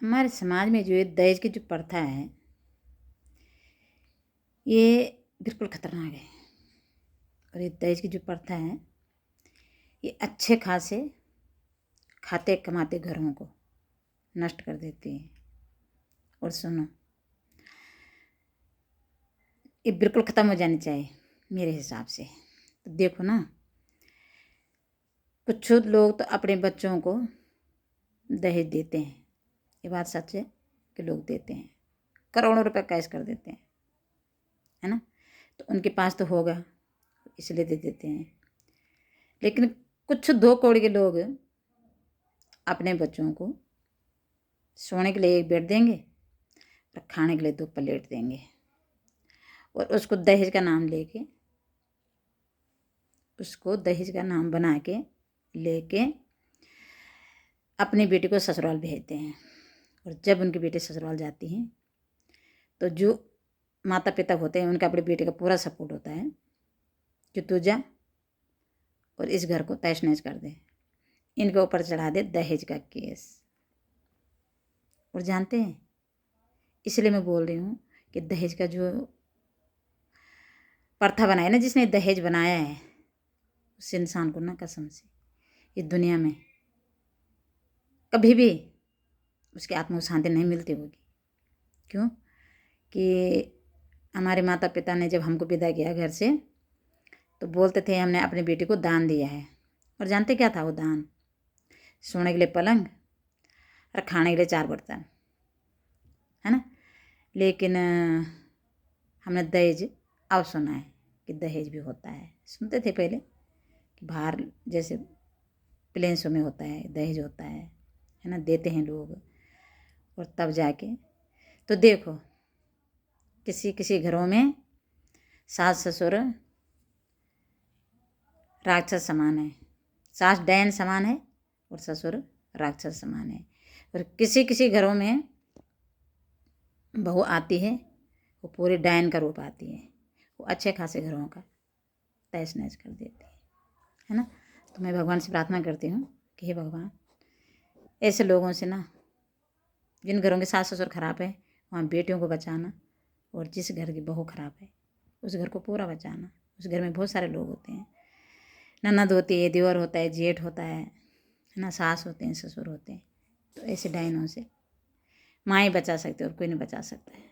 हमारे समाज में जो ये दहेज की जो प्रथा है ये बिल्कुल खतरनाक है। और ये दहेज की जो प्रथा है ये अच्छे खासे खाते कमाते घरों को नष्ट कर देती है। और सुनो, ये बिल्कुल ख़त्म हो जानी चाहिए मेरे हिसाब से। तो देखो ना, कुछ लोग तो अपने बच्चों को दहेज देते हैं, ये बात सच है कि लोग देते हैं, करोड़ों रुपए कैश कर देते हैं, है ना। तो उनके पास तो होगा इसलिए दे देते हैं। लेकिन कुछ दो कौड़ी के लोग अपने बच्चों को सोने के लिए एक बेड देंगे और खाने के लिए 2 प्लेट देंगे और उसको दहेज का नाम लेके, उसको दहेज का नाम बना के लेके अपनी बेटी को ससुराल भेजते हैं। और जब उनकी बेटी ससुराल जाती हैं तो जो माता पिता होते हैं उनका अपनी बेटी का पूरा सपोर्ट होता है कि तू जा और इस घर को तहस नहस कर दे, इनके ऊपर चढ़ा दे दहेज का केस। और जानते हैं, इसलिए मैं बोल रही हूँ कि दहेज का जो प्रथा बनाया ना, जिसने दहेज बनाया है, उस इंसान को ना कसम से इस दुनिया में कभी भी उसकी आत्मा को शांति नहीं मिलती होगी। क्यों? कि हमारे माता पिता ने जब हमको विदा किया घर से तो बोलते थे हमने अपनी बेटी को दान दिया है। और जानते क्या था वो दान? सोने के लिए पलंग और खाने के लिए 4 बर्तन, है ना। लेकिन हमने दहेज अब सुना है कि दहेज भी होता है। सुनते थे पहले कि बाहर जैसे प्लेन शो में होता है, दहेज होता है ना, देते हैं लोग। और तब जाके तो देखो, किसी किसी घरों में सास ससुर राक्षस समान है, सास डैन समान है और ससुर राक्षस समान है। और किसी किसी घरों में बहू आती है वो पूरे डायन का रूप आती है, वो अच्छे खासे घरों का तहस नहस कर देती है ना। तो मैं भगवान से प्रार्थना करती हूँ कि हे भगवान, ऐसे लोगों से ना, जिन घरों के सास ससुर खराब है वहाँ बेटियों को बचाना, और जिस घर की बहू खराब है उस घर को पूरा बचाना। उस घर में बहुत सारे लोग होते हैं, ननद होती है, देवर होता है, जेठ होता है ना, सास होते हैं, ससुर होते हैं। तो ऐसे डायनों से माँ ही बचा सकते और कोई नहीं बचा सकता है।